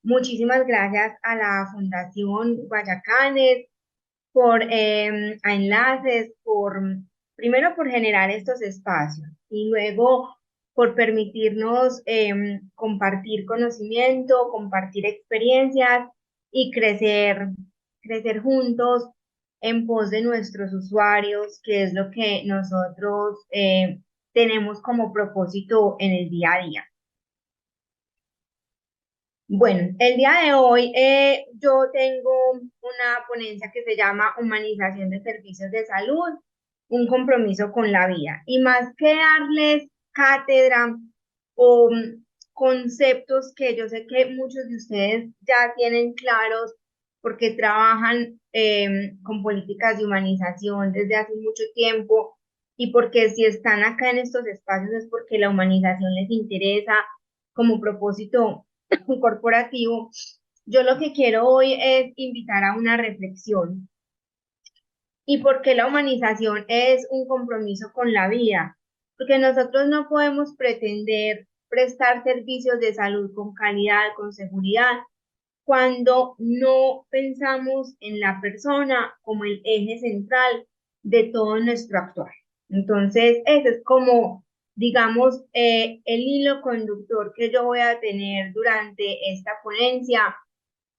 Muchísimas gracias a la Fundación Guayacanes por a Enlaces, primero por generar estos espacios y luego por permitirnos compartir conocimiento, compartir experiencias y crecer juntos en pos de nuestros usuarios, que es lo que nosotros tenemos como propósito en el día a día. Bueno, el día de hoy yo tengo una ponencia que se llama Humanización de Servicios de Salud, un compromiso con la vida. Y más que darles cátedra o conceptos que yo sé que muchos de ustedes ya tienen claros porque trabajan con políticas de humanización desde hace mucho tiempo y porque si están acá en estos espacios es porque la humanización les interesa como propósito corporativo, yo lo que quiero hoy es invitar a una reflexión. ¿Y por qué la humanización es un compromiso con la vida? Porque nosotros no podemos pretender prestar servicios de salud con calidad, con seguridad, cuando no pensamos en la persona como el eje central de todo nuestro actuar. Entonces, ese es como, digamos, el hilo conductor que yo voy a tener durante esta ponencia.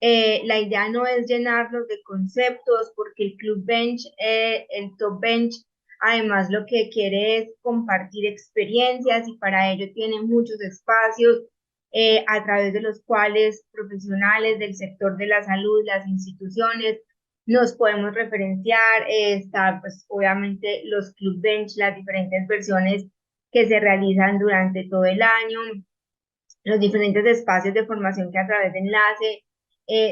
La idea no es llenarlos de conceptos porque el Club Bench, el Top Bench, además lo que quiere es compartir experiencias y para ello tiene muchos espacios a través de los cuales profesionales del sector de la salud, las instituciones, nos podemos referenciar. Está pues obviamente los Club Bench, las diferentes versiones que se realizan durante todo el año, los diferentes espacios de formación que a través de enlace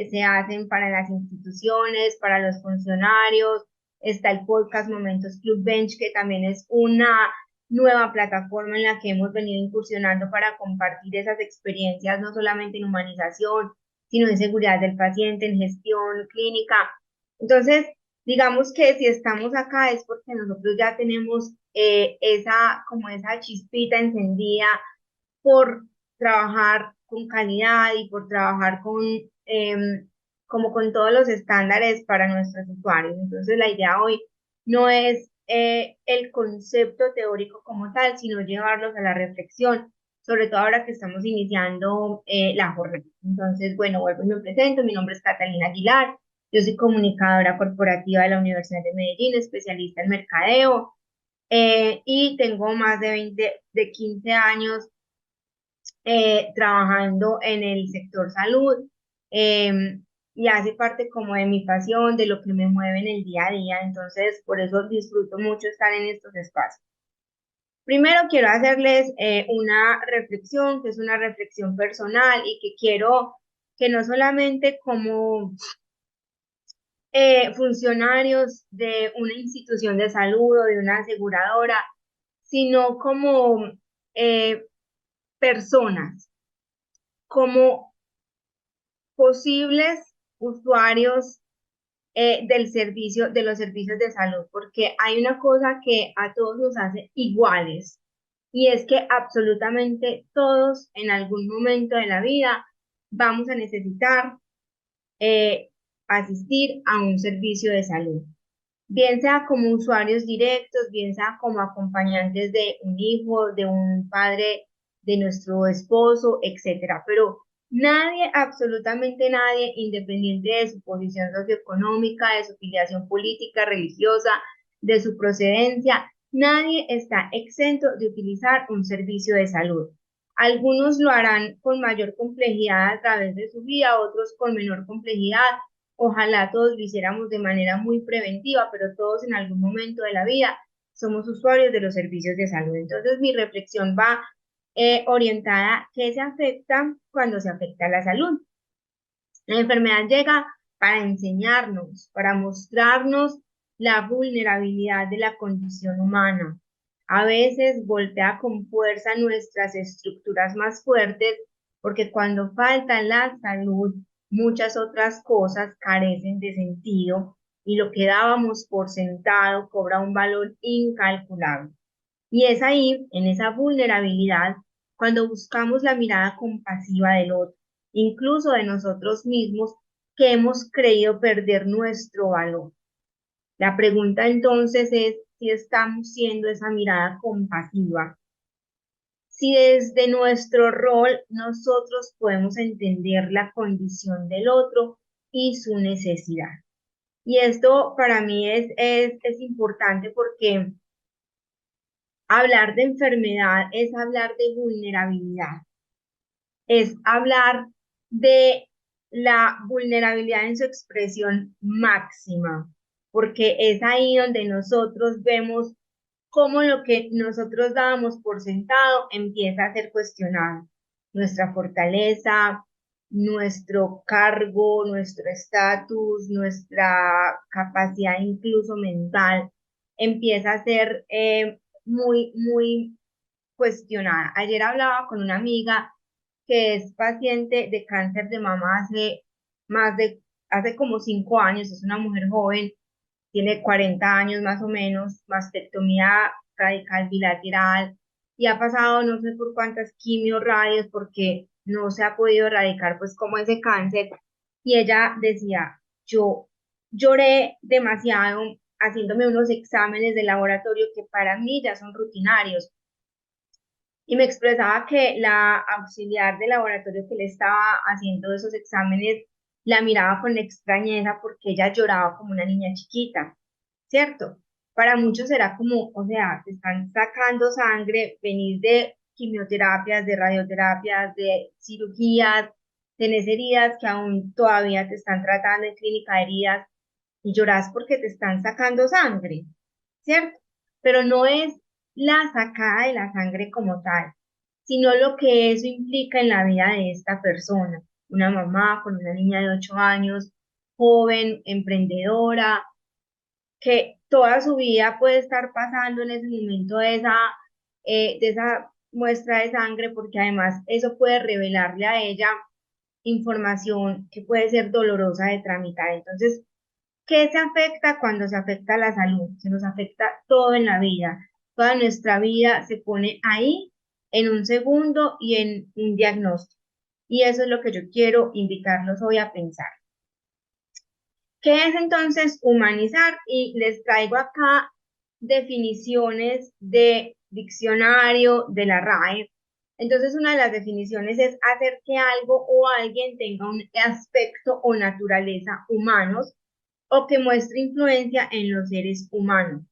se hacen para las instituciones, para los funcionarios. Está el podcast Momentos Club Bench, que también es una nueva plataforma en la que hemos venido incursionando para compartir esas experiencias, no solamente en humanización, sino en seguridad del paciente, en gestión clínica. Entonces, digamos que si estamos acá es porque nosotros ya tenemos como esa chispita encendida por trabajar con calidad y por trabajar como con todos los estándares para nuestros usuarios. Entonces, la idea hoy no es el concepto teórico como tal, sino llevarlos a la reflexión, sobre todo ahora que estamos iniciando la jornada. Entonces, bueno, vuelvo y me presento. Mi nombre es Catalina Aguilar. Yo soy comunicadora corporativa de la Universidad de Medellín, especialista en mercadeo, y tengo más de 15 años trabajando en el sector salud, y hace parte como de mi pasión, de lo que me mueve en el día a día. Entonces, por eso disfruto mucho estar en estos espacios. Primero quiero hacerles una reflexión, que es una reflexión personal y que quiero que no solamente como funcionarios de una institución de salud o de una aseguradora, sino como eh, personas, como posibles usuarios del servicio, de los servicios de salud, porque hay una cosa que a todos nos hace iguales y es que absolutamente todos en algún momento de la vida vamos a necesitar eh, asistir a un servicio de salud, bien sea como usuarios directos, bien sea como acompañantes de un hijo, de un padre, de nuestro esposo, etcétera. Pero nadie, absolutamente nadie, independiente de su posición socioeconómica, de su filiación política, religiosa, de su procedencia, nadie está exento de utilizar un servicio de salud. Algunos lo harán con mayor complejidad a través de su vida, otros con menor complejidad. Ojalá todos lo hiciéramos de manera muy preventiva, pero todos en algún momento de la vida somos usuarios de los servicios de salud. Entonces, mi reflexión va orientada a qué se afecta cuando se afecta la salud. La enfermedad llega para enseñarnos, para mostrarnos la vulnerabilidad de la condición humana. A veces golpea con fuerza nuestras estructuras más fuertes porque cuando falta la salud, muchas otras cosas carecen de sentido y lo que dábamos por sentado cobra un valor incalculable. Y es ahí, en esa vulnerabilidad, cuando buscamos la mirada compasiva del otro, incluso de nosotros mismos, que hemos creído perder nuestro valor. La pregunta entonces es si estamos siendo esa mirada compasiva, si desde nuestro rol nosotros podemos entender la condición del otro y su necesidad. Y esto para mí es importante porque hablar de enfermedad es hablar de vulnerabilidad, es hablar de la vulnerabilidad en su expresión máxima, porque es ahí donde nosotros vemos cómo lo que nosotros dábamos por sentado empieza a ser cuestionado. Nuestra fortaleza, nuestro cargo, nuestro estatus, nuestra capacidad incluso mental, empieza a ser muy cuestionada. Ayer hablaba con una amiga que es paciente de cáncer de mama más de, hace como 5 años, es una mujer joven, tiene 40 años más o menos, mastectomía radical bilateral y ha pasado no sé por cuántas quimio radios porque no se ha podido erradicar pues como ese cáncer. Y ella decía, yo lloré demasiado haciéndome unos exámenes de laboratorio que para mí ya son rutinarios y me expresaba que la auxiliar de laboratorio que le estaba haciendo esos exámenes la miraba con extrañeza porque ella lloraba como una niña chiquita, ¿cierto? Para muchos será como, o sea, te están sacando sangre, venís de quimioterapias, de radioterapias, de cirugías, tenés heridas que aún todavía te están tratando en clínica de heridas y llorás porque te están sacando sangre, ¿cierto? Pero no es la sacada de la sangre como tal, sino lo que eso implica en la vida de esta persona. Una mamá con una niña de 8 años, joven, emprendedora, que toda su vida puede estar pasando en ese momento de esa muestra de sangre, porque además eso puede revelarle a ella información que puede ser dolorosa de tramitar. Entonces, ¿qué se afecta cuando se afecta la salud? Se nos afecta todo en la vida. Toda nuestra vida se pone ahí en un segundo y en un diagnóstico. Y eso es lo que yo quiero invitarlos hoy a pensar. ¿Qué es entonces humanizar? Y les traigo acá definiciones de diccionario de la RAE. Entonces, una de las definiciones es hacer que algo o alguien tenga un aspecto o naturaleza humanos o que muestre influencia en los seres humanos.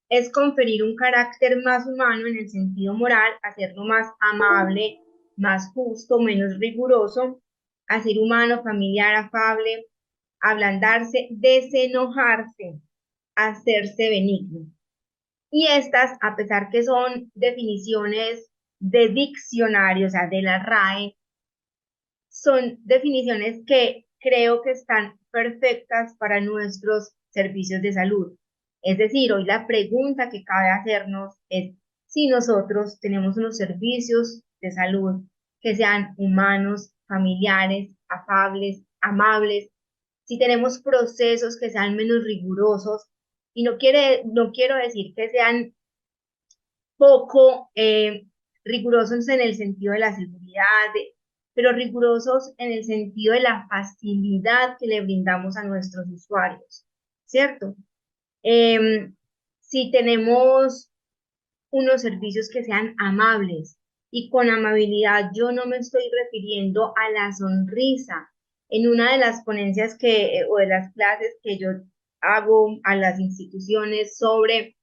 Es conferir un carácter más humano en el sentido moral, hacerlo más amable, más justo, menos riguroso, hacer humano, familiar, afable, ablandarse, desenojarse, hacerse benigno. Y estas, a pesar que son definiciones de diccionario, o sea, de la RAE, son definiciones que creo que están perfectas para nuestros servicios de salud. Es decir, hoy la pregunta que cabe hacernos es si nosotros tenemos unos servicios de salud que sean humanos, familiares, afables, amables, si tenemos procesos que sean menos rigurosos, y no quiero decir que sean poco rigurosos en el sentido de la seguridad, pero rigurosos en el sentido de la facilidad que le brindamos a nuestros usuarios, ¿cierto? Em, si tenemos unos servicios que sean amables y con amabilidad, yo no me estoy refiriendo a la sonrisa. En una de las ponencias o de las clases que yo hago a las instituciones sobre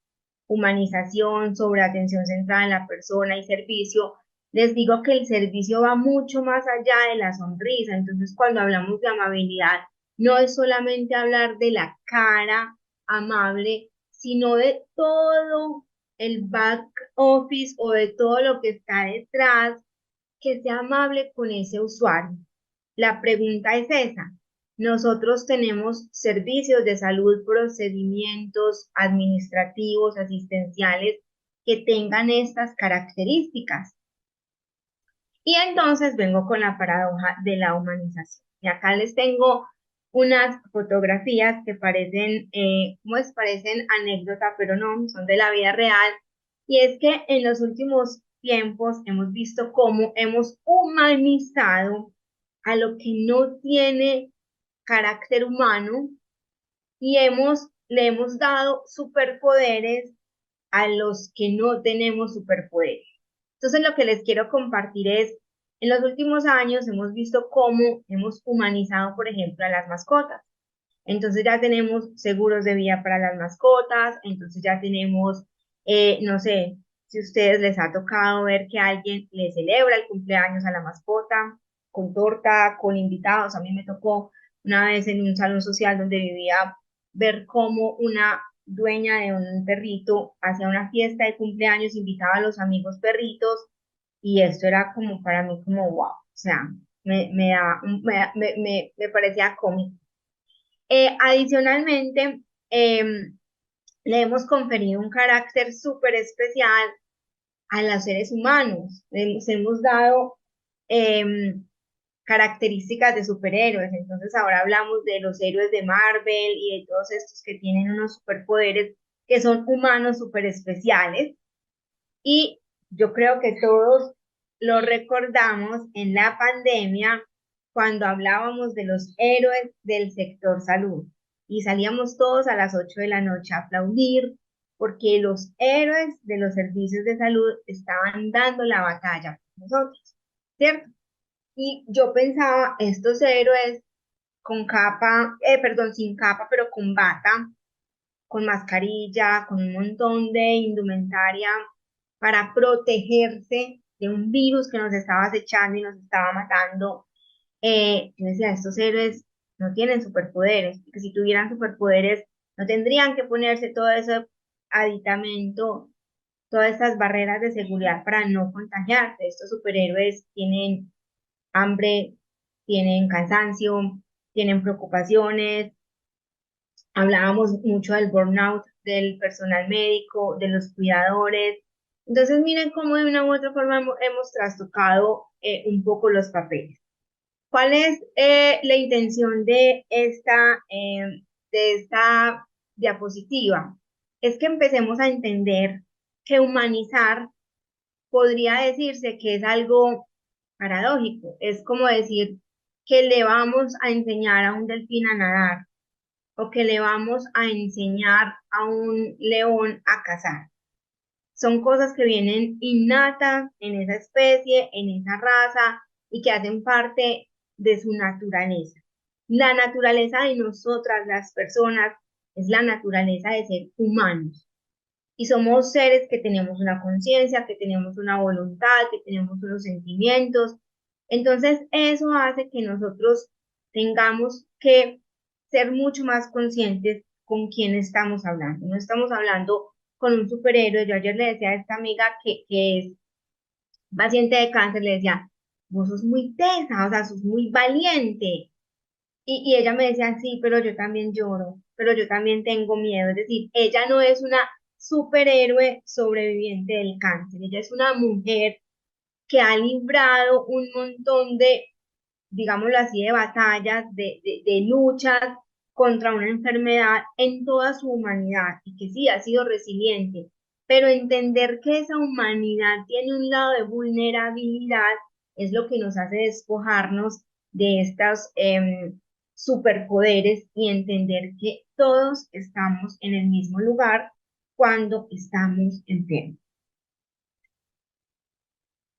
humanización, sobre atención centrada en la persona y servicio, les digo que el servicio va mucho más allá de la sonrisa. Entonces, cuando hablamos de amabilidad, no es solamente hablar de la cara amable, sino de todo el back office o de todo lo que está detrás, que sea amable con ese usuario. La pregunta es esa. Nosotros tenemos servicios de salud, procedimientos administrativos, asistenciales que tengan estas características. Y entonces vengo con la paradoja de la humanización. Y acá les tengo unas fotografías que parecen, parecen anécdota, pero no, son de la vida real. Y es que en los últimos tiempos hemos visto cómo hemos humanizado a lo que no tiene carácter humano y le hemos dado superpoderes a los que no tenemos superpoderes. Entonces, lo que les quiero compartir es, en los últimos años hemos visto cómo hemos humanizado, por ejemplo, a las mascotas. Entonces ya tenemos seguros de vida para las mascotas, entonces ya tenemos, no sé, si a ustedes les ha tocado ver que alguien le celebra el cumpleaños a la mascota, con torta, con invitados. A mí me tocó una vez en un salón social donde vivía ver cómo una dueña de un perrito hacía una fiesta de cumpleaños, invitaba a los amigos perritos y esto era como para mí como wow, o sea, me parecía cómico. Adicionalmente, le hemos conferido un carácter súper especial a los seres humanos. Les hemos dado características de superhéroes. Entonces ahora hablamos de los héroes de Marvel y de todos estos que tienen unos superpoderes que son humanos súper especiales. Y yo creo que todos lo recordamos en la pandemia cuando hablábamos de los héroes del sector salud y salíamos todos a las 8 de la noche a aplaudir porque los héroes de los servicios de salud estaban dando la batalla por nosotros, ¿cierto? Y yo pensaba, estos héroes con capa, perdón, sin capa, pero con bata, con mascarilla, con un montón de indumentaria para protegerse de un virus que nos estaba acechando y nos estaba matando. Yo decía, estos héroes no tienen superpoderes, porque si tuvieran superpoderes no tendrían que ponerse todo ese aditamento, todas estas barreras de seguridad para no contagiarse. Estos superhéroes tienen hambre, tienen cansancio, tienen preocupaciones. Hablábamos mucho del burnout del personal médico, de los cuidadores. Entonces, miren cómo de una u otra forma hemos trastocado un poco los papeles. ¿Cuál es la intención de esta diapositiva? Es que empecemos a entender que humanizar podría decirse que es algo paradójico. Es como decir que le vamos a enseñar a un delfín a nadar o que le vamos a enseñar a un león a cazar. Son cosas que vienen innatas en esa especie, en esa raza y que hacen parte de su naturaleza. La naturaleza de nosotras, las personas, es la naturaleza de ser humanos. Y somos seres que tenemos una conciencia, que tenemos una voluntad, que tenemos unos sentimientos. Entonces, eso hace que nosotros tengamos que ser mucho más conscientes con quién estamos hablando. No estamos hablando con un superhéroe. Yo ayer le decía a esta amiga que es paciente de cáncer, le decía, vos sos muy tesa, o sea, sos muy valiente. Y ella me decía, sí, pero yo también lloro, pero yo también tengo miedo. Es decir, ella no es una superhéroe sobreviviente del cáncer, ella es una mujer que ha librado un montón de, digámoslo así, de batallas, de luchas contra una enfermedad en toda su humanidad y que sí ha sido resiliente, pero entender que esa humanidad tiene un lado de vulnerabilidad es lo que nos hace despojarnos de estos superpoderes y entender que todos estamos en el mismo lugar cuando estamos enfermos.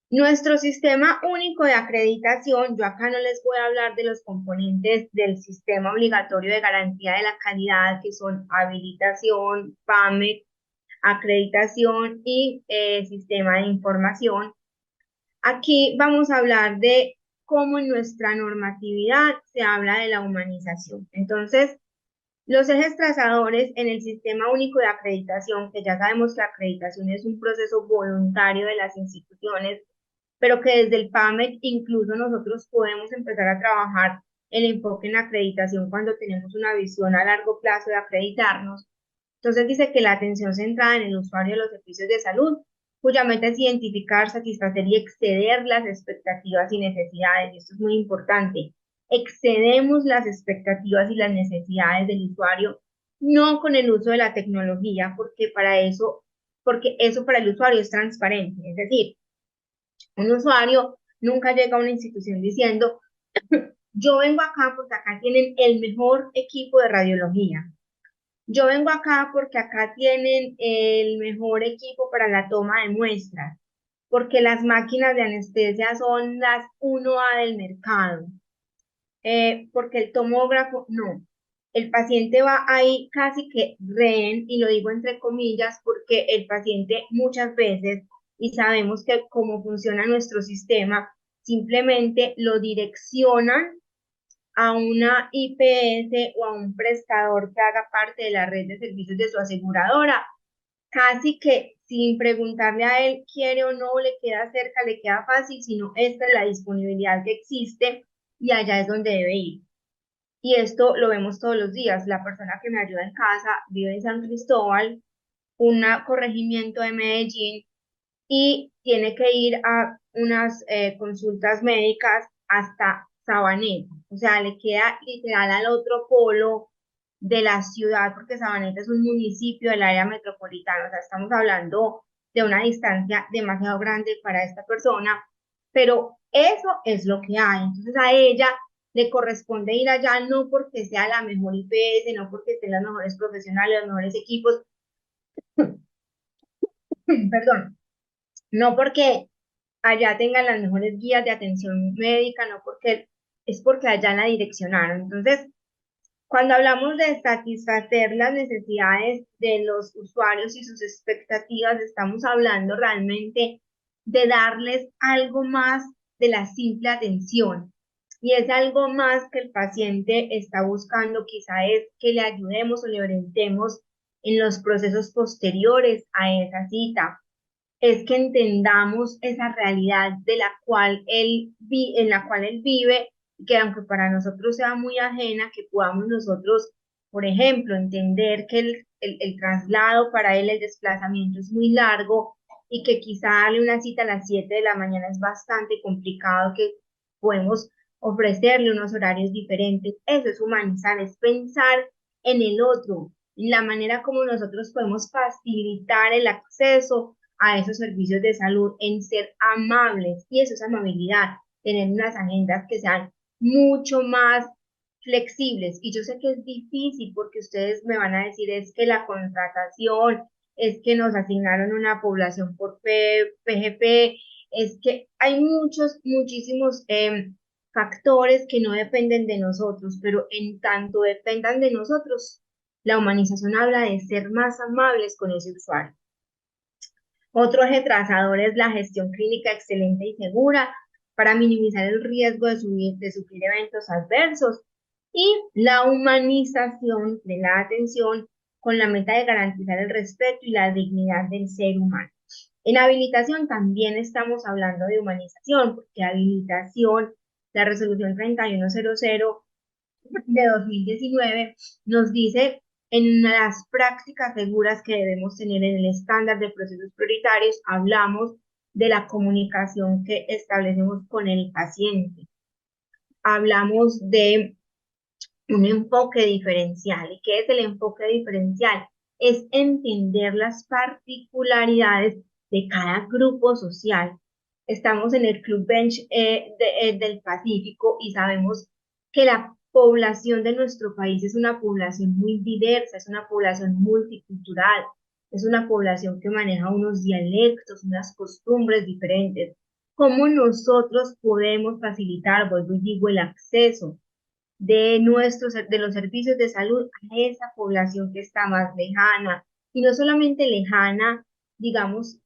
Nuestro sistema único de acreditación, yo acá no les voy a hablar de los componentes del sistema obligatorio de garantía de la calidad, que son habilitación, PAMEC, acreditación y sistema de información. Aquí vamos a hablar de cómo en nuestra normatividad se habla de la humanización. Entonces, los ejes trazadores en el sistema único de acreditación, que ya sabemos que la acreditación es un proceso voluntario de las instituciones, pero que desde el PAMEC incluso nosotros podemos empezar a trabajar el enfoque en la acreditación cuando tenemos una visión a largo plazo de acreditarnos. Entonces dice que la atención centrada en el usuario de los servicios de salud, cuya meta es identificar, satisfacer y exceder las expectativas y necesidades. Y esto es muy importante. Excedemos las expectativas y las necesidades del usuario, no con el uso de la tecnología, porque eso para el usuario es transparente. Es decir, Un usuario nunca llega a una institución diciendo, yo vengo acá porque acá tienen el mejor equipo de radiología. Yo vengo acá porque acá tienen el mejor equipo para la toma de muestras, porque las máquinas de anestesia son las 1A del mercado, porque el tomógrafo, no. El paciente va ahí casi que rehén, y lo digo entre comillas, porque el paciente muchas veces, y sabemos que cómo funciona nuestro sistema, simplemente lo direccionan a una IPS o a un prestador que haga parte de la red de servicios de su aseguradora, casi que sin preguntarle a él quiere o no, le queda cerca, le queda fácil, sino esta es la disponibilidad que existe y allá es donde debe ir. Y esto lo vemos todos los días. La persona que me ayuda en casa vive en San Cristóbal, un corregimiento de Medellín, y tiene que ir a unas consultas médicas hasta Sabaneta. O sea, le queda literal al otro polo de la ciudad, porque Sabaneta es un municipio del área metropolitana. O sea, estamos hablando de una distancia demasiado grande para esta persona, pero eso es lo que hay. Entonces a ella le corresponde ir allá no porque sea la mejor IPS, no porque estén los mejores profesionales, los mejores equipos, perdón, no porque allá tengan las mejores guías de atención médica, no porque es porque allá la direccionaron. Entonces, cuando hablamos de satisfacer las necesidades de los usuarios y sus expectativas, estamos hablando realmente de darles algo más de la simple atención. Y es algo más que el paciente está buscando, quizá es que le ayudemos o le orientemos en los procesos posteriores a esa cita, es que entendamos esa realidad de la cual en la cual él vive, y que aunque para nosotros sea muy ajena, que podamos nosotros, por ejemplo, entender que el traslado para él, el desplazamiento es muy largo, y que quizá darle una cita a las 7 de la mañana es bastante complicado, que podemos ofrecerle unos horarios diferentes. Eso es humanizar, es pensar en el otro, en la manera como nosotros podemos facilitar el acceso a esos servicios de salud, en ser amables, y eso es amabilidad, tener unas agendas que sean mucho más flexibles. Y yo sé que es difícil porque ustedes me van a decir es que la contratación, es que nos asignaron una población por PGP, es que hay muchísimos factores que no dependen de nosotros, pero en tanto dependan de nosotros, la humanización habla de ser más amables con ese usuario. Otro eje trazador es la gestión clínica excelente y segura para minimizar el riesgo de sufrir eventos adversos, y la humanización de la atención con la meta de garantizar el respeto y la dignidad del ser humano. En habilitación también estamos hablando de humanización, porque habilitación, la resolución 3100 de 2019 nos dice en las prácticas seguras que debemos tener en el estándar de procesos prioritarios, hablamos de la comunicación que establecemos con el paciente. Hablamos de un enfoque diferencial. ¿Y qué es el enfoque diferencial? Es entender las particularidades de cada grupo social. Estamos en el Club Bench del Pacífico, y sabemos que la población de nuestro país es una población muy diversa, es una población multicultural, es una población que maneja unos dialectos, unas costumbres diferentes. ¿Cómo nosotros podemos facilitar, vuelvo y digo, el acceso de los servicios de salud a esa población que está más lejana? Y no solamente lejana, digamos,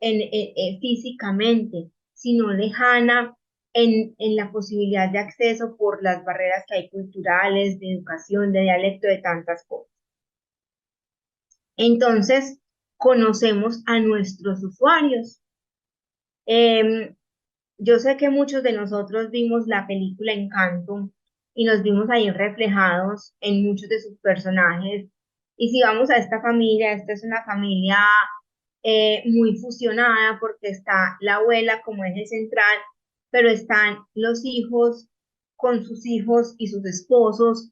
físicamente, sino lejana en la posibilidad de acceso por las barreras que hay culturales, de educación, de dialecto, de tantas cosas. Entonces, conocemos a nuestros usuarios. Em, yo sé que muchos de nosotros vimos la película Encanto y nos vimos ahí reflejados en muchos de sus personajes. Y si vamos a esta familia, esta es una familia muy fusionada, porque está la abuela como eje central, pero están los hijos con sus hijos y sus esposos.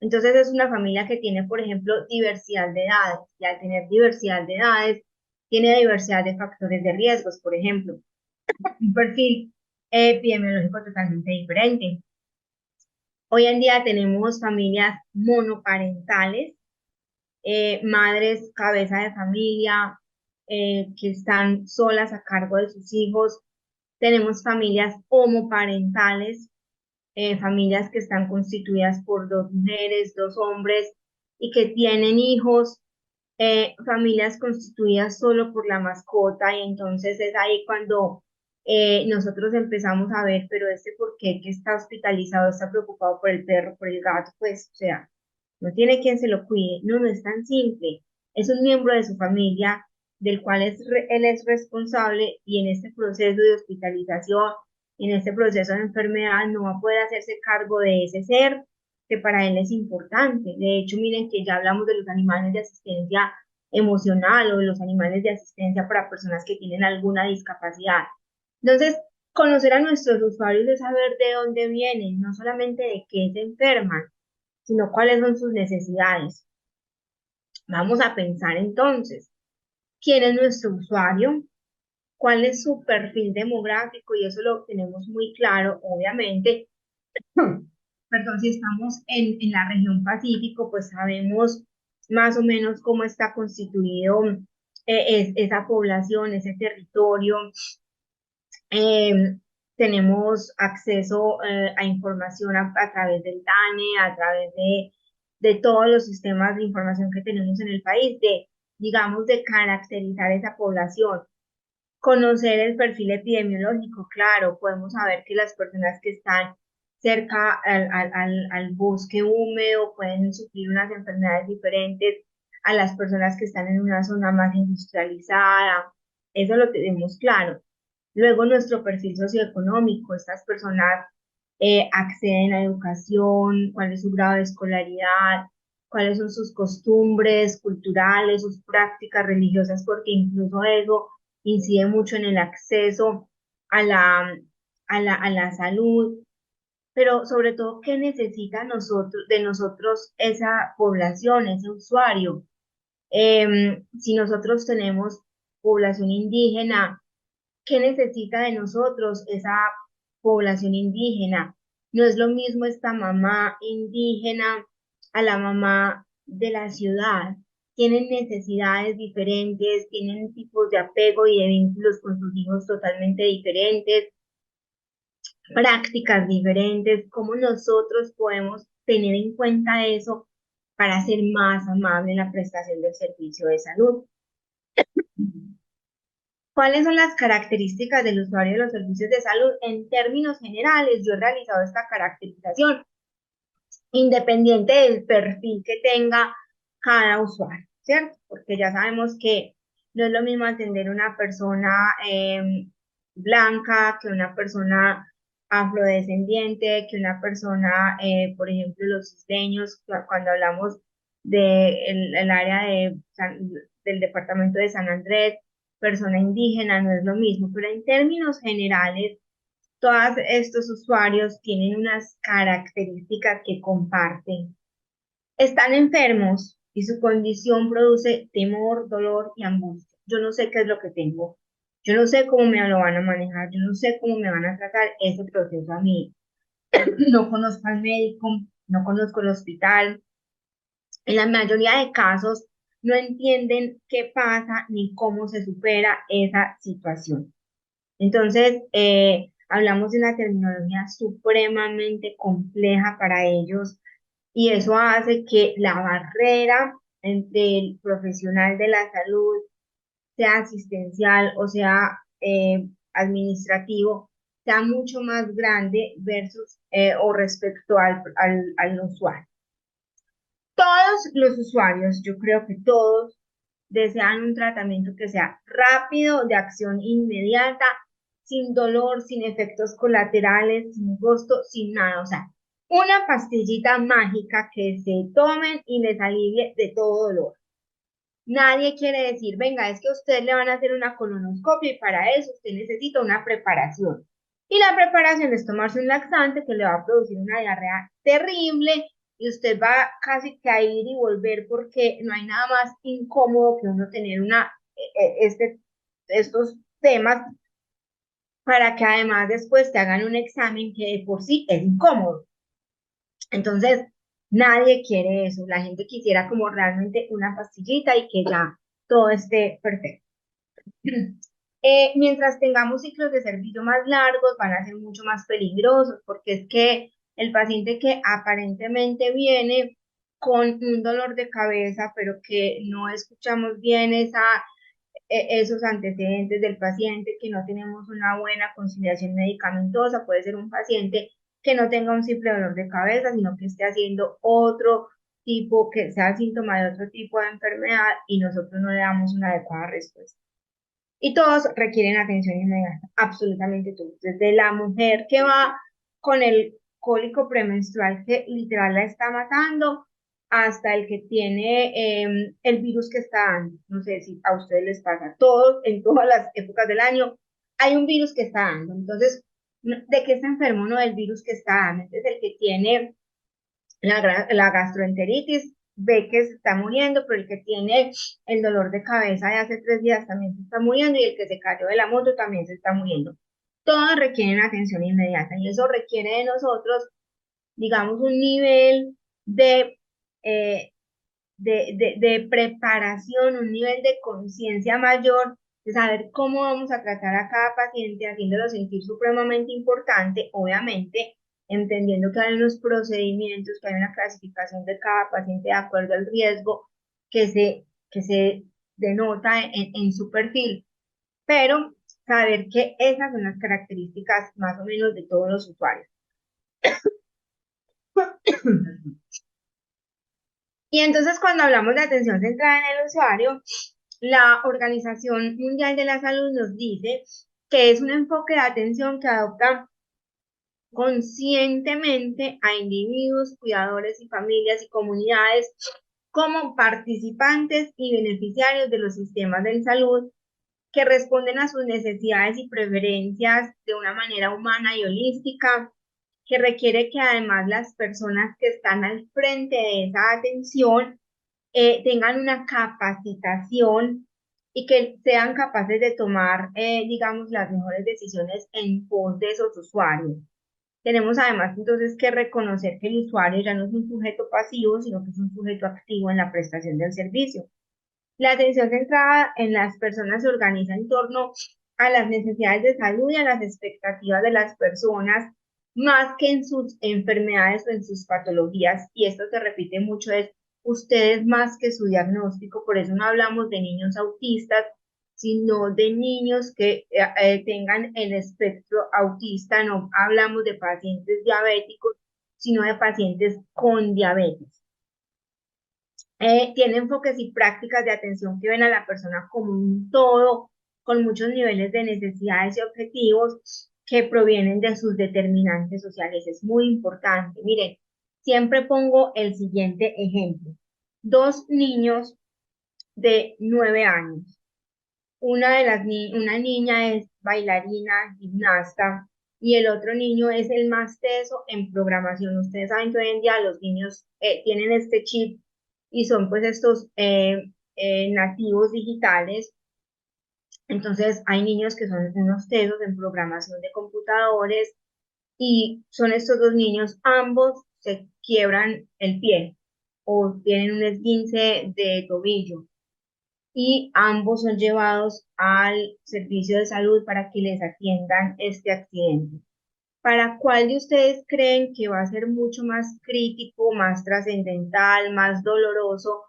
Entonces es una familia que tiene, por ejemplo, diversidad de edades, y al tener diversidad de edades, tiene diversidad de factores de riesgos, por ejemplo. un perfil epidemiológico totalmente diferente. Hoy en día tenemos familias monoparentales, madres cabeza de familia, que están solas a cargo de sus hijos. Tenemos familias homoparentales, familias que están constituidas por dos mujeres, dos hombres y que tienen hijos, familias constituidas solo por la mascota, y entonces es ahí cuando nosotros empezamos a ver, pero este por qué que está hospitalizado, está preocupado por el perro, por el gato, pues, o sea, no tiene quien se lo cuide, no, no es tan simple, es un miembro de su familia del cual él es responsable, y en este proceso de hospitalización, en este proceso de enfermedad, no va a poder hacerse cargo de ese ser que para él es importante. De hecho, miren que ya hablamos de los animales de asistencia emocional o de los animales de asistencia para personas que tienen alguna discapacidad. Entonces, conocer a nuestros usuarios es saber de dónde vienen, no solamente de qué se enferman, sino cuáles son sus necesidades. Vamos a pensar entonces, ¿quién es nuestro usuario? ¿Cuál es su perfil demográfico? Y eso lo tenemos muy claro, obviamente. Perdón, si estamos en la región Pacífico, pues sabemos más o menos cómo está constituido esa población, ese territorio. Eh, Tenemos acceso a información a través del DANE, a través de todos los sistemas de información que tenemos en el país, de, digamos, de caracterizar esa población. Conocer el perfil epidemiológico, claro, podemos saber que las personas que están cerca al bosque húmedo pueden sufrir unas enfermedades diferentes a las personas que están en una zona más industrializada. Eso lo tenemos claro. Luego, nuestro perfil socioeconómico, estas personas acceden a educación, cuál es su grado de escolaridad, cuáles son sus costumbres culturales, sus prácticas religiosas, porque incluso eso incide mucho en el acceso a la salud, pero sobre todo, ¿qué necesita de nosotros esa población, ese usuario? Si nosotros tenemos población indígena, ¿qué necesita de nosotros esa población indígena? No es lo mismo esta mamá indígena a la mamá de la ciudad. Tienen necesidades diferentes, tienen tipos de apego y de vínculos con sus hijos totalmente diferentes, prácticas diferentes. ¿Cómo nosotros podemos tener en cuenta eso para ser más amable en la prestación del servicio de salud? ¿Cuáles son las características del usuario de los servicios de salud? En términos generales, yo he realizado esta caracterización independiente del perfil que tenga cada usuario, ¿cierto? Porque ya sabemos que no es lo mismo atender una persona blanca que una persona afrodescendiente, que una persona, por ejemplo, los isleños, cuando hablamos del área del departamento de San Andrés, persona indígena, no es lo mismo, pero en términos generales, todos estos usuarios tienen unas características que comparten. Están enfermos y su condición produce temor, dolor y angustia. Yo no sé qué es lo que tengo. Yo no sé cómo me lo van a manejar. Yo no sé cómo me van a tratar ese proceso a mí. No conozco al médico, no conozco el hospital. En la mayoría de casos no entienden qué pasa ni cómo se supera esa situación. Entonces, hablamos de una terminología supremamente compleja para ellos, y eso hace que la barrera entre el profesional de la salud, sea asistencial o sea administrativo, sea mucho más grande versus o respecto al usuario. Todos los usuarios, yo creo que todos, desean un tratamiento que sea rápido, de acción inmediata, sin dolor, sin efectos colaterales, sin costo, sin nada. O sea, una pastillita mágica que se tomen y les alivie de todo dolor. Nadie quiere decir, venga, es que a usted le van a hacer una colonoscopia y para eso usted necesita una preparación. Y la preparación es tomarse un laxante que le va a producir una diarrea terrible, y usted va casi que a ir y volver, porque no hay nada más incómodo que uno tener estos temas para que además después te hagan un examen que de por sí es incómodo. Entonces, nadie quiere eso. La gente quisiera como realmente una pastillita y que ya todo esté perfecto. Mientras tengamos ciclos de servicio más largos, van a ser mucho más peligrosos, porque es que el paciente que aparentemente viene con un dolor de cabeza, pero que no escuchamos bien esos antecedentes del paciente, que no tenemos una buena conciliación medicamentosa, puede ser un paciente que no tenga un simple dolor de cabeza, sino que esté haciendo otro tipo, que sea síntoma de otro tipo de enfermedad y nosotros no le damos una adecuada respuesta. Y todos requieren atención inmediata, absolutamente todos. Desde la mujer que va con el cólico premenstrual que literal la está matando, hasta el que tiene el virus que está dando. No sé si a ustedes les pasa, todos, en todas las épocas del año, hay un virus que está dando. Entonces, ¿de qué está enfermo? No, del virus que está dando. Entonces, el que tiene la gastroenteritis ve que se está muriendo, pero el que tiene el dolor de cabeza de hace 3 días también se está muriendo y el que se cayó de la moto también se está muriendo. Todos requieren atención inmediata y eso requiere de nosotros, digamos, un nivel de, eh, de preparación, un nivel de conciencia mayor, de saber cómo vamos a tratar a cada paciente, haciéndolo sentir supremamente importante, obviamente, entendiendo que hay unos procedimientos, que hay una clasificación de cada paciente de acuerdo al riesgo que se denota en su perfil, pero saber que esas son las características más o menos de todos los usuarios. Y entonces cuando hablamos de atención centrada en el usuario, la Organización Mundial de la Salud nos dice que es un enfoque de atención que adopta conscientemente a individuos, cuidadores y familias y comunidades como participantes y beneficiarios de los sistemas de salud que responden a sus necesidades y preferencias de una manera humana y holística, que requiere que además las personas que están al frente de esa atención tengan una capacitación y que sean capaces de tomar, digamos, las mejores decisiones en pos de esos usuarios. Tenemos además entonces que reconocer que el usuario ya no es un sujeto pasivo, sino que es un sujeto activo en la prestación del servicio. La atención centrada en las personas se organiza en torno a las necesidades de salud y a las expectativas de las personas, más que en sus enfermedades o en sus patologías. Y esto se repite mucho, es ustedes más que su diagnóstico. Por eso no hablamos de niños autistas, sino de niños que tengan el espectro autista. No hablamos de pacientes diabéticos, sino de pacientes con diabetes. Tiene enfoques y prácticas de atención que ven a la persona como un todo, con muchos niveles de necesidades y objetivos que provienen de sus determinantes sociales. Es muy importante. Miren, siempre pongo el siguiente ejemplo. Dos niños de 9 años. Una niña es bailarina, gimnasta, y el otro niño es el más teso en programación. Ustedes saben que hoy en día los niños tienen este chip y son pues estos nativos digitales. Entonces hay niños que son unos tesos en programación de computadores y son estos dos niños, ambos se quiebran el pie o tienen un esguince de tobillo y ambos son llevados al servicio de salud para que les atiendan este accidente. ¿Para cuál de ustedes creen que va a ser mucho más crítico, más trascendental, más doloroso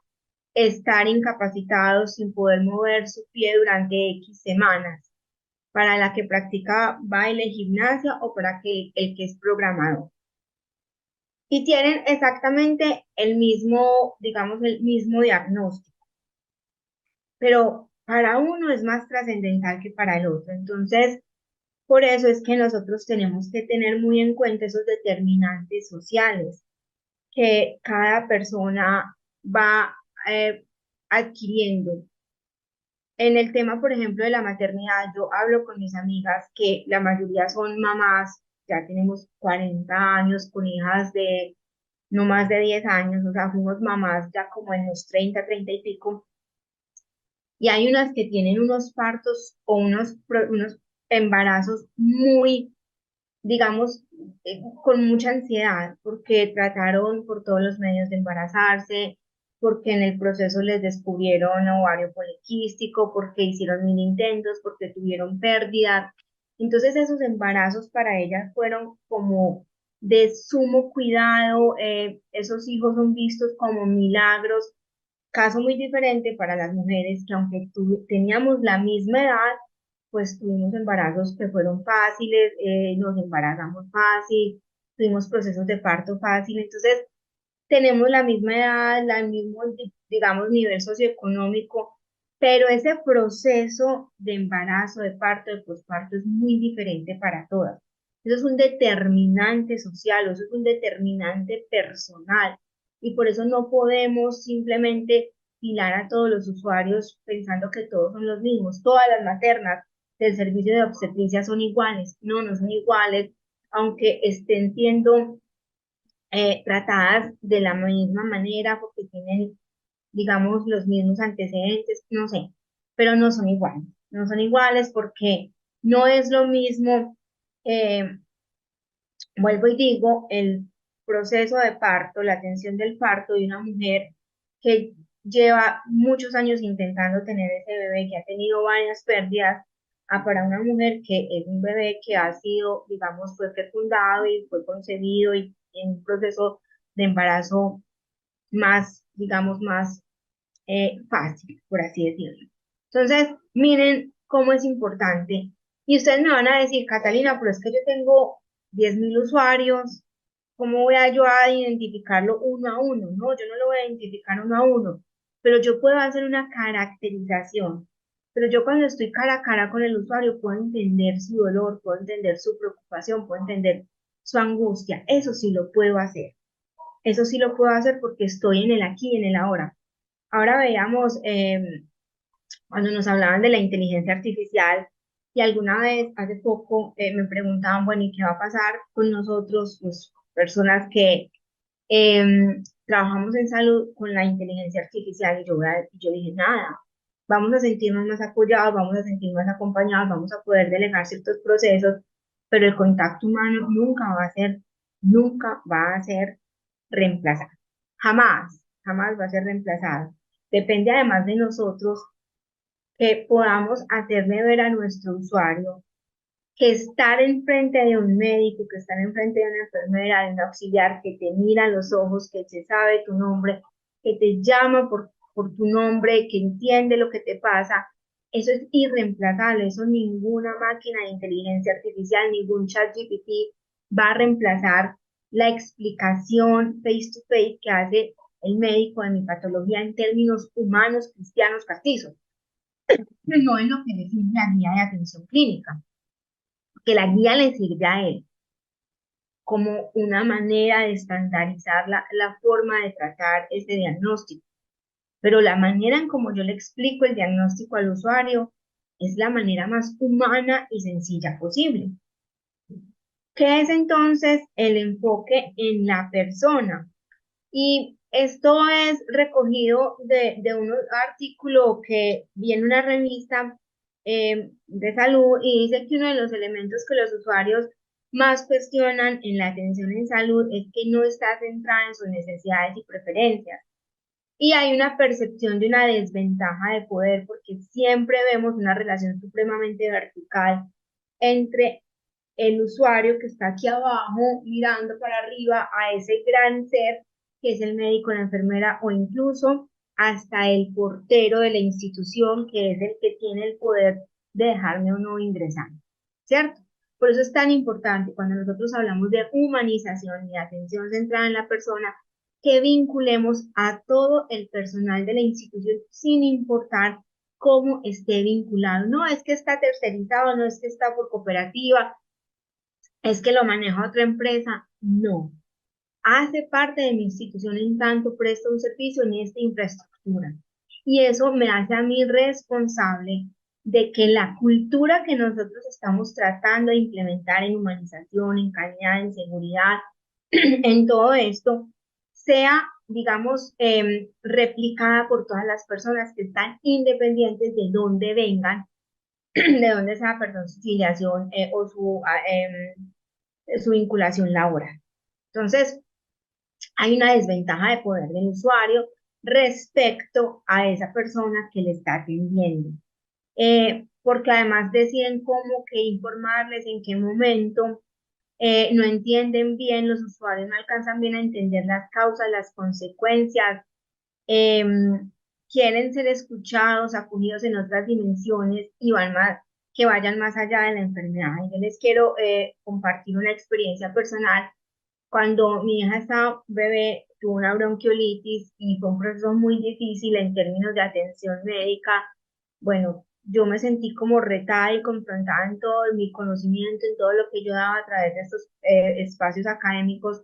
estar incapacitados sin poder mover su pie durante X semanas? ¿Para la que practica baile, gimnasia o para el que es programador? Y tienen exactamente el mismo, digamos, el mismo diagnóstico, pero para uno es más trascendental que para el otro. Entonces, por eso es que nosotros tenemos que tener muy en cuenta esos determinantes sociales que cada persona va adquiriendo. En el tema, por ejemplo, de la maternidad, yo hablo con mis amigas que la mayoría son mamás, ya tenemos 40 años con hijas de no más de 10 años, o sea, fuimos mamás ya como en los 30, 30 y pico, y hay unas que tienen unos partos o unos embarazos muy, digamos, con mucha ansiedad, porque trataron por todos los medios de embarazarse, porque en el proceso les descubrieron ovario poliquístico, porque hicieron mil intentos, porque tuvieron pérdida. Entonces esos embarazos para ellas fueron como de sumo cuidado, esos hijos son vistos como milagros. Caso muy diferente para las mujeres que aunque teníamos la misma edad, pues tuvimos embarazos que fueron fáciles, nos embarazamos fácil, tuvimos procesos de parto fácil, entonces tenemos la misma edad, el mismo, digamos, nivel socioeconómico, pero ese proceso de embarazo, de parto, de posparto es muy diferente para todas. Eso es un determinante social, eso es un determinante personal, y por eso no podemos simplemente filar a todos los usuarios pensando que todos son los mismos. Todas las maternas del servicio de obstetricia son iguales. No, no son iguales, aunque estén siendo tratadas de la misma manera porque tienen, digamos, los mismos antecedentes, no sé, pero no son iguales. No son iguales porque no es lo mismo, eh, vuelvo y digo, el proceso de parto, la atención del parto de una mujer que lleva muchos años intentando tener ese bebé, que ha tenido varias pérdidas, a para una mujer que es un bebé que ha sido, digamos, fue fecundado y fue concebido y en un proceso de embarazo más, digamos, más fácil, por así decirlo. Entonces, miren cómo es importante. Y ustedes me van a decir, Catalina, pero es que yo tengo 10.000 usuarios, ¿cómo voy a yo a identificarlo uno a uno? No, yo no lo voy a identificar uno a uno, pero yo puedo hacer una caracterización. Pero yo cuando estoy cara a cara con el usuario puedo entender su dolor, puedo entender su preocupación, puedo entender su angustia. Eso sí lo puedo hacer. Eso sí lo puedo hacer porque estoy en el aquí y en el ahora. Ahora veamos, cuando nos hablaban de la inteligencia artificial y alguna vez hace poco me preguntaban, bueno, ¿y qué va a pasar con nosotros, pues, personas que trabajamos en salud con la inteligencia artificial? Y yo dije, nada, vamos a sentirnos más apoyados, vamos a sentirnos más acompañados, vamos a poder delegar ciertos procesos, pero el contacto humano nunca va a ser reemplazado. Jamás, jamás va a ser reemplazado. Depende además de nosotros que podamos hacerle ver a nuestro usuario que estar enfrente de un médico, que estar enfrente de una enfermera, de un auxiliar que te mira a los ojos, que se sabe tu nombre, que te llama por tu nombre, que entiende lo que te pasa, eso es irreemplazable, eso ninguna máquina de inteligencia artificial, ningún chat GPT va a reemplazar la explicación face to face que hace el médico de mi patología en términos humanos, cristianos, castizos, no es lo que define la guía de atención clínica, que la guía le sirve a él como una manera de estandarizar la forma de tratar ese diagnóstico. Pero la manera en como yo le explico el diagnóstico al usuario es la manera más humana y sencilla posible. ¿Qué es entonces el enfoque en la persona? Y esto es recogido de un artículo que viene en una revista de salud y dice que uno de los elementos que los usuarios más cuestionan en la atención en salud es que no está centrada en sus necesidades y preferencias. Y hay una percepción de una desventaja de poder porque siempre vemos una relación supremamente vertical entre el usuario que está aquí abajo mirando para arriba a ese gran ser que es el médico, la enfermera o incluso hasta el portero de la institución que es el que tiene el poder de dejarme o no ingresar, ¿cierto? Por eso es tan importante cuando nosotros hablamos de humanización y atención centrada en la persona, que vinculemos a todo el personal de la institución sin importar cómo esté vinculado. No es que está tercerizado, no es que está por cooperativa, es que lo maneja otra empresa. No, hace parte de mi institución en tanto presta un servicio en esta infraestructura. Y eso me hace a mí responsable de que la cultura que nosotros estamos tratando de implementar en humanización, en calidad, en seguridad, en todo esto, sea, digamos, replicada por todas las personas que están independientes de dónde vengan de dónde sea, perdón, su filiación o su vinculación laboral. Entonces, hay una desventaja de poder del usuario respecto a esa persona que le está atendiendo. Porque además deciden cómo que informarles, en qué momento, no entienden bien, los usuarios no alcanzan bien a entender las causas, las consecuencias, quieren ser escuchados, acogidos en otras dimensiones y van más, que vayan más allá de la enfermedad. Y yo les quiero compartir una experiencia personal. Cuando mi hija estaba bebé, tuvo una bronquiolitis y fue un proceso muy difícil en términos de atención médica. Bueno, yo me sentí como retada y confrontada en todo mi conocimiento, en todo lo que yo daba a través de estos espacios académicos.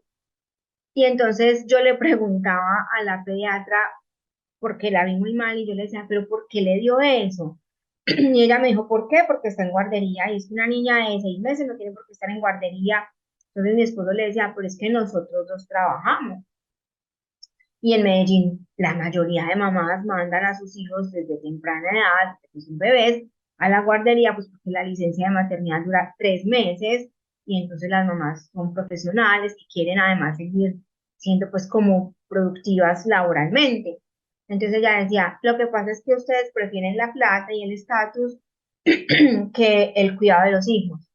Y entonces yo le preguntaba a la pediatra, porque la vi muy mal, y yo le decía, pero ¿por qué le dio eso? Y ella me dijo, ¿por qué? Porque está en guardería, y es que una niña de 6 meses no tiene por qué estar en guardería. Entonces mi esposo le decía, pero es que nosotros dos trabajamos. Y en Medellín, la mayoría de mamás mandan a sus hijos desde temprana edad, desde que son bebés, a la guardería, pues porque la licencia de maternidad dura 3 meses, y entonces las mamás son profesionales que quieren además seguir siendo pues como productivas laboralmente. Entonces ella decía, lo que pasa es que ustedes prefieren la plata y el estatus que el cuidado de los hijos.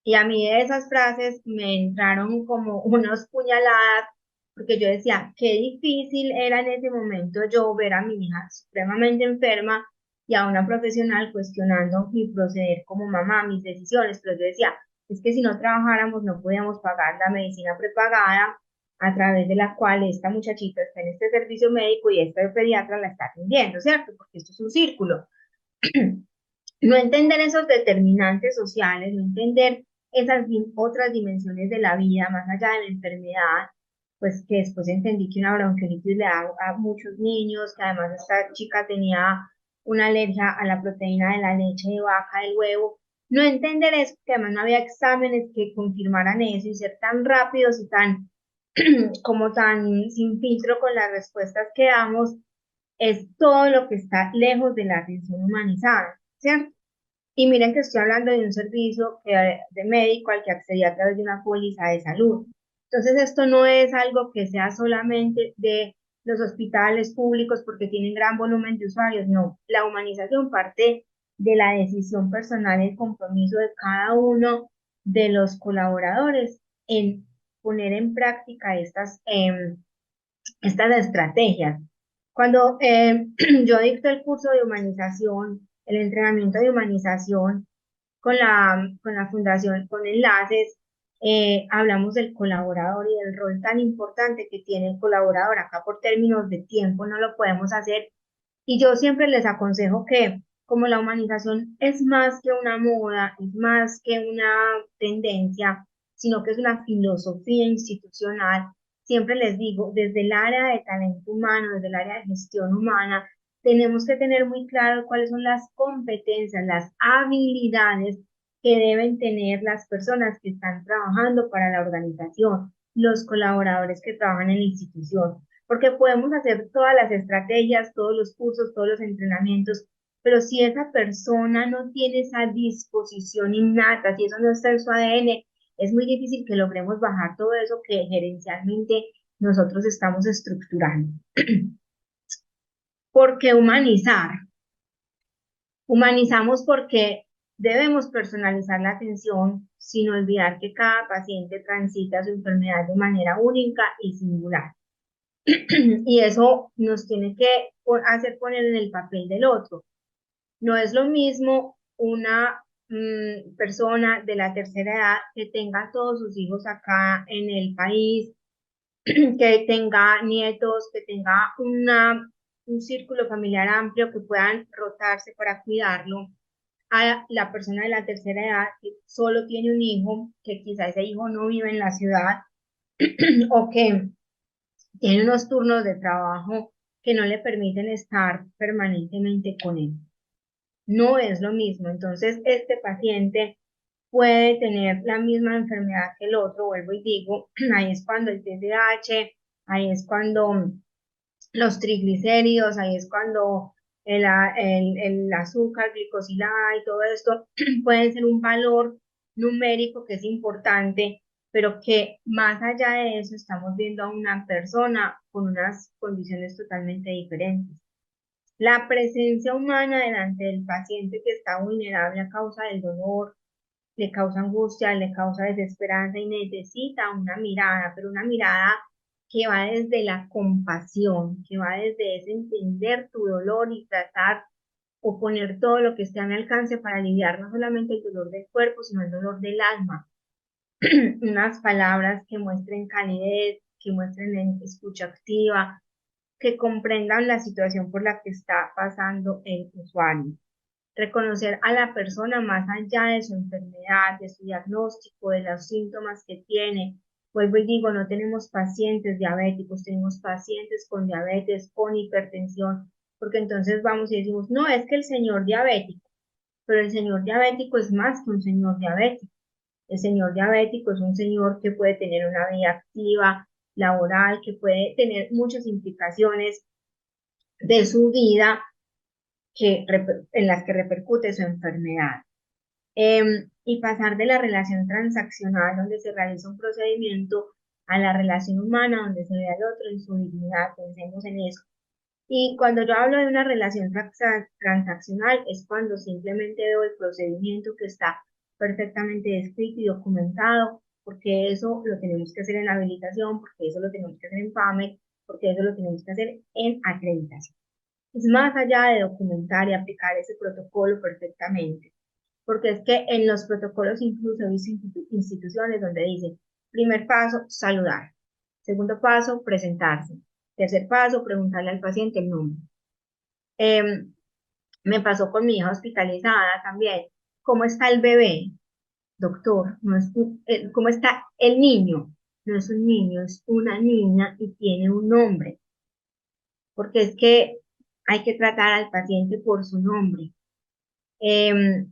Y a mí de esas frases me entraron como unas puñaladas, porque yo decía, qué difícil era en ese momento yo ver a mi hija supremamente enferma y a una profesional cuestionando mi proceder como mamá, mis decisiones. Pero yo decía, es que si no trabajáramos no podíamos pagar la medicina prepagada a través de la cual esta muchachita está en este servicio médico y este pediatra la está atendiendo, ¿cierto? Porque esto es un círculo. No entender esos determinantes sociales, no entender esas otras dimensiones de la vida, más allá de la enfermedad, pues que después entendí que una bronquiolitis le da a muchos niños, que además esta chica tenía una alergia a la proteína de la leche de vaca, del huevo. No entender eso, que además no había exámenes que confirmaran eso y ser tan rápidos y tan, como tan sin filtro con las respuestas que damos, es todo lo que está lejos de la atención humanizada, ¿cierto? Y miren que estoy hablando de un servicio de médico al que accedí a través de una póliza de salud. Entonces, esto no es algo que sea solamente de los hospitales públicos porque tienen gran volumen de usuarios, no. La humanización parte de la decisión personal y el compromiso de cada uno de los colaboradores en poner en práctica estas estrategias. Cuando yo dicto el curso de humanización, el entrenamiento de humanización con la fundación, con enlaces, hablamos del colaborador y del rol tan importante que tiene el colaborador. Acá por términos de tiempo no lo podemos hacer. Y yo siempre les aconsejo que como la humanización es más que una moda, es más que una tendencia, sino que es una filosofía institucional, siempre les digo, desde el área de talento humano, desde el área de gestión humana, tenemos que tener muy claro cuáles son las competencias, las habilidades que deben tener las personas que están trabajando para la organización, los colaboradores que trabajan en la institución, porque podemos hacer todas las estrategias, todos los cursos, todos los entrenamientos, pero si esa persona no tiene esa disposición innata, si eso no está en su ADN, es muy difícil que logremos bajar todo eso que gerencialmente nosotros estamos estructurando. ¿Por qué humanizar? Humanizamos porque debemos personalizar la atención sin olvidar que cada paciente transita su enfermedad de manera única y singular. Y eso nos tiene que hacer poner en el papel del otro. No es lo mismo una persona de la tercera edad que tenga todos sus hijos acá en el país, que tenga nietos, que tenga un círculo familiar amplio, que puedan rotarse para cuidarlo, a la persona de la tercera edad que solo tiene un hijo, que quizá ese hijo no vive en la ciudad o que tiene unos turnos de trabajo que no le permiten estar permanentemente con él. No es lo mismo. Entonces, este paciente puede tener la misma enfermedad que el otro, vuelvo y digo, ahí es cuando el TSH, ahí es cuando los triglicéridos, ahí es cuando el azúcar, glicosilada y todo esto puede ser un valor numérico que es importante, pero que más allá de eso estamos viendo a una persona con unas condiciones totalmente diferentes. La presencia humana delante del paciente que está vulnerable a causa del dolor, le causa angustia, le causa desesperanza y necesita una mirada, pero una mirada que va desde la compasión, que va desde ese entender tu dolor y tratar o poner todo lo que esté a mi alcance para aliviar no solamente el dolor del cuerpo, sino el dolor del alma. Unas palabras que muestren calidez, que muestren escucha activa, que comprendan la situación por la que está pasando el usuario. Reconocer a la persona más allá de su enfermedad, de su diagnóstico, de los síntomas que tiene. Vuelvo y digo, no tenemos pacientes diabéticos, tenemos pacientes con diabetes, con hipertensión, porque entonces vamos y decimos, no, es que el señor diabético, pero el señor diabético es más que un señor diabético. El señor diabético es un señor que puede tener una vida activa, laboral, que puede tener muchas implicaciones de su vida en las que repercute su enfermedad. Y pasar de la relación transaccional, donde se realiza un procedimiento, a la relación humana, donde se ve al otro en su dignidad, pensemos en eso. Y cuando yo hablo de una relación transaccional, es cuando simplemente veo el procedimiento que está perfectamente descrito y documentado, porque eso lo tenemos que hacer en habilitación, porque eso lo tenemos que hacer en PAME, porque eso lo tenemos que hacer en acreditación. Es más allá de documentar y aplicar ese protocolo perfectamente, porque es que en los protocolos incluso hay instituciones donde dicen, primer paso, saludar, segundo paso, presentarse, tercer paso, preguntarle al paciente el nombre. Me pasó con mi hija hospitalizada también, ¿cómo está el bebé? Doctor, no es ¿cómo está el niño? No es un niño, es una niña y tiene un nombre, porque es que hay que tratar al paciente por su nombre. Eh,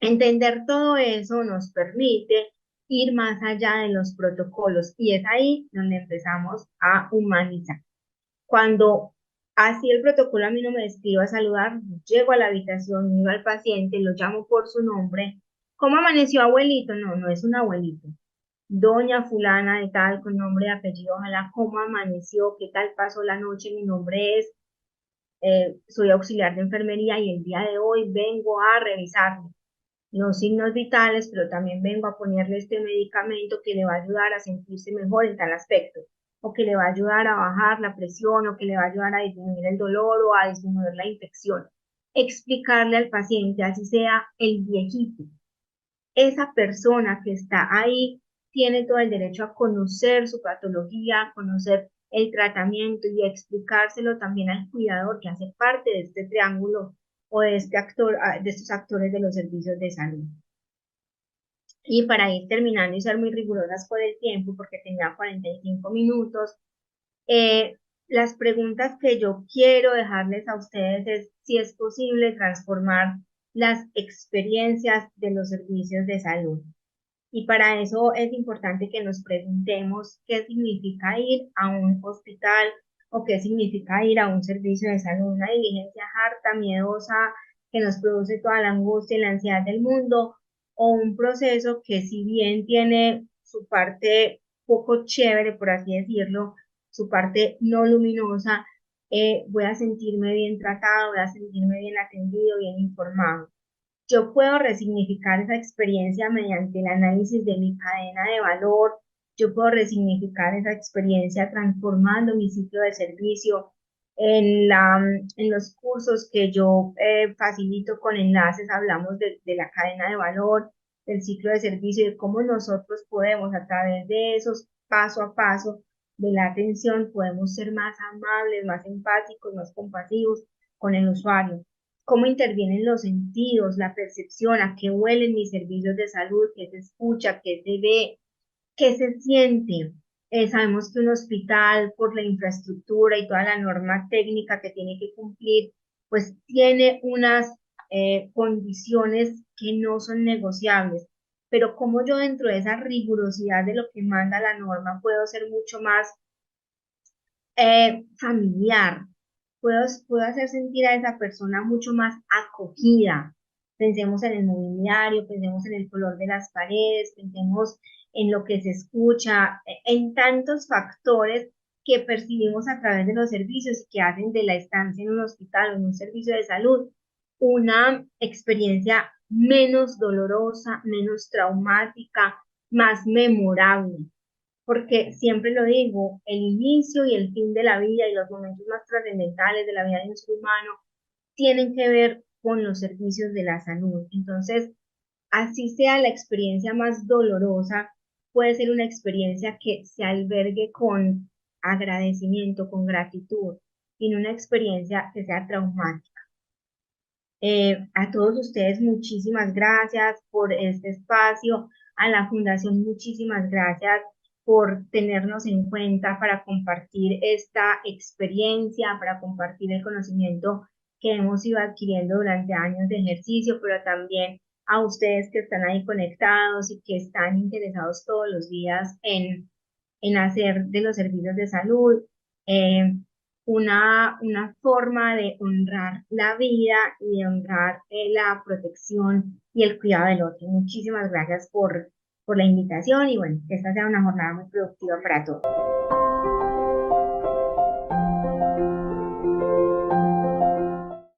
Entender todo eso nos permite ir más allá de los protocolos y es ahí donde empezamos a humanizar. Cuando así el protocolo a mí no me describe a saludar, llego a la habitación, miro al paciente, lo llamo por su nombre. ¿Cómo amaneció abuelito? No, no es un abuelito. Doña fulana de tal, con nombre y apellido, ojalá, ¿cómo amaneció? ¿Qué tal pasó la noche? Mi nombre es, soy auxiliar de enfermería y el día de hoy vengo a revisarlo los signos vitales, pero también vengo a ponerle este medicamento que le va a ayudar a sentirse mejor en tal aspecto, o que le va a ayudar a bajar la presión, o que le va a ayudar a disminuir el dolor o a disminuir la infección. Explicarle al paciente, así sea el viejito, esa persona que está ahí tiene todo el derecho a conocer su patología, a conocer el tratamiento y a explicárselo también al cuidador que hace parte de este triángulo o de este actor, de estos actores de los servicios de salud. Y para ir terminando y ser muy rigurosas por el tiempo, porque tenía 45 minutos, las preguntas que yo quiero dejarles a ustedes es si es posible transformar las experiencias de los servicios de salud. Y para eso es importante que nos preguntemos qué significa ir a un hospital o qué significa ir a un servicio de salud, una diligencia harta, miedosa, que nos produce toda la angustia y la ansiedad del mundo, o un proceso que si bien tiene su parte poco chévere, por así decirlo, su parte no luminosa, voy a sentirme bien tratado, voy a sentirme bien atendido, bien informado. Yo puedo resignificar esa experiencia mediante el análisis de mi cadena de valor. Yo puedo resignificar esa experiencia transformando mi ciclo de servicio en los cursos que yo facilito con enlaces. Hablamos de la cadena de valor, del ciclo de servicio y de cómo nosotros podemos a través de esos paso a paso de la atención, podemos ser más amables, más empáticos, más compasivos con el usuario cómo intervienen los sentidos, la percepción, a qué huelen mis servicios de salud, qué se escucha, qué se ve, qué se siente. Sabemos que un hospital, por la infraestructura y toda la norma técnica que tiene que cumplir, pues tiene unas condiciones que no son negociables. Pero como yo dentro de esa rigurosidad de lo que manda la norma puedo ser mucho más familiar, puedo hacer sentir a esa persona mucho más acogida. Pensemos en el mobiliario, pensemos en el color de las paredes, pensemos en lo que se escucha, en tantos factores que percibimos a través de los servicios y que hacen de la estancia en un hospital o en un servicio de salud una experiencia menos dolorosa, menos traumática, más memorable. Porque siempre lo digo, el inicio y el fin de la vida y los momentos más trascendentales de la vida de un ser humano tienen que ver con los servicios de la salud. Entonces, así sea la experiencia más dolorosa, puede ser una experiencia que se albergue con agradecimiento, con gratitud, y no una experiencia que sea traumática. A todos ustedes, muchísimas gracias por este espacio. A la Fundación, muchísimas gracias por tenernos en cuenta para compartir esta experiencia, para compartir el conocimiento que hemos ido adquiriendo durante años de ejercicio, pero también a ustedes que están ahí conectados y que están interesados todos los días en hacer de los servicios de salud. eh, una forma de honrar la vida y de honrar la protección y el cuidado del otro. Muchísimas gracias por la invitación y bueno, que esta sea una jornada muy productiva para todos.